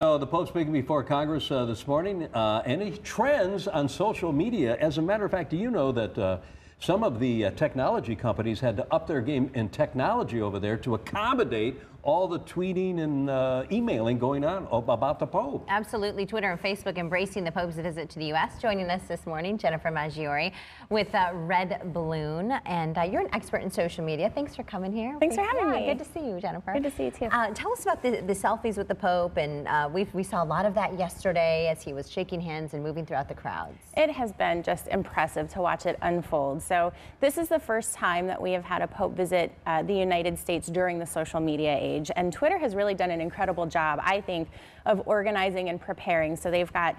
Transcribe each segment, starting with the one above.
The Pope speaking before Congress this morning. Any trends on social media? As a matter of fact, do you know that some of the technology companies had to up their game in technology over there to accommodate all the tweeting and emailing going on about the Pope? Absolutely. Twitter and Facebook embracing the Pope's visit to the U.S. Joining us this morning, Jennifer Maggiore with Red Balloon. And you're an expert in social media. Thanks for coming here. Thanks for having me. Good to see you, Jennifer. Good to see you, too. Tell us about the selfies with the Pope. And we saw a lot of that yesterday as he was shaking hands and moving throughout the crowds. It has been just impressive to watch it unfold. So this is the first time that we have had a Pope visit the United States during the social media age. And Twitter has really done an incredible job, I think, of organizing and preparing. So they've got,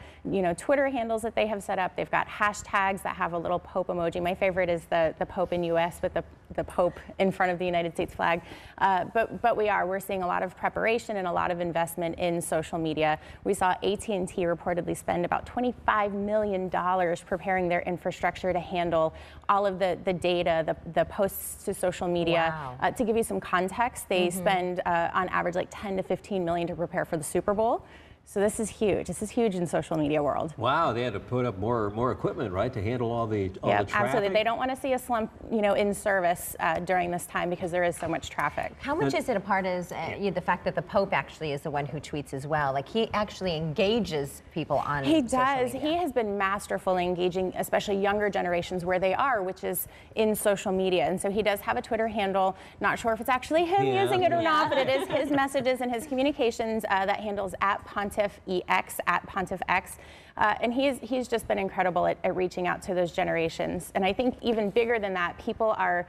Twitter handles that they have set up. They've got hashtags that have a little Pope emoji. My favorite is the Pope in U.S. with the Pope in front of the United States flag. But we're seeing a lot of preparation and a lot of investment in social media. We saw AT&T reportedly spend about $25 million preparing their infrastructure to handle all of the data, the posts to social media. Wow. To give you some context, they spend on average like 10 to 15 million to prepare for the Super Bowl. So this is huge. This is huge in social media world. Wow, they had to put up more equipment, right, to handle all the traffic? Absolutely. They don't want to see a slump, in service during this time because there is so much traffic. How much is it a part of the fact that the Pope actually is the one who tweets as well? Like, he actually engages people on He social does. media. He has been masterful in engaging, especially younger generations where they are, which is in social media. And so he does have a Twitter handle. Not sure if it's actually him using it or not, but it is his messages and his communications that handles @PontiffEX, @PontiffX. And he's just been incredible at reaching out to those generations. And I think even bigger than that, people are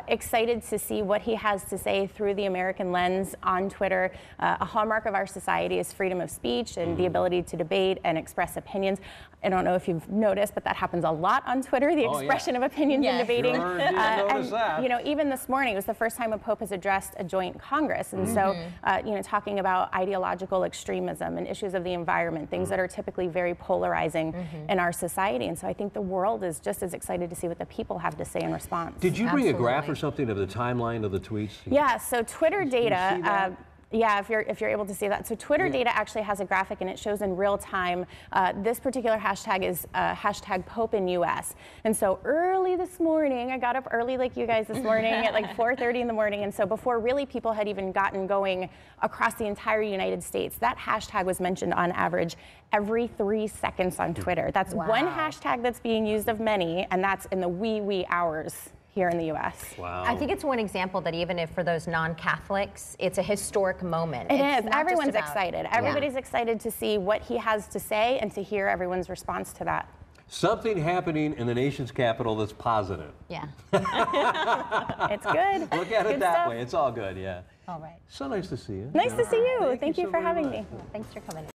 excited to see what he has to say through the American lens on Twitter. A hallmark of our society is freedom of speech and the ability to debate and express opinions. I don't know if you've noticed, but that happens a lot on Twitter, the expression of opinions and debating. Sure did notice that. Even this morning, it was the first time a Pope has addressed a joint Congress. And so, talking about ideological extremism and issues of the environment, things that are typically very polarizing in our society. And so I think the world is just as excited to see what the people have to say in response. Did you bring a graph or something of the timeline of the tweets? Yeah, so Twitter data. Yeah, if you're able to see that. So Twitter data actually has a graphic and it shows in real time. This particular hashtag is hashtag Pope in US. And so early this morning, I got up early like you guys this morning at like 4:30 in the morning. And so before really people had even gotten going across the entire United States, that hashtag was mentioned on average every 3 seconds on Twitter. That's one hashtag that's being used of many, and that's in the wee hours here in the U.S. Wow. I think it's one example that even if for those non-Catholics, it's a historic moment. It is. Everyone's excited. Everybody's excited to see what he has to say and to hear everyone's response to that. Something happening in the nation's capital that's positive. Yeah. It's good. Look at it that way. It's all good, yeah. All right. So nice to see you. Nice to see you. Thank you so for very having much. me. Thanks for coming in.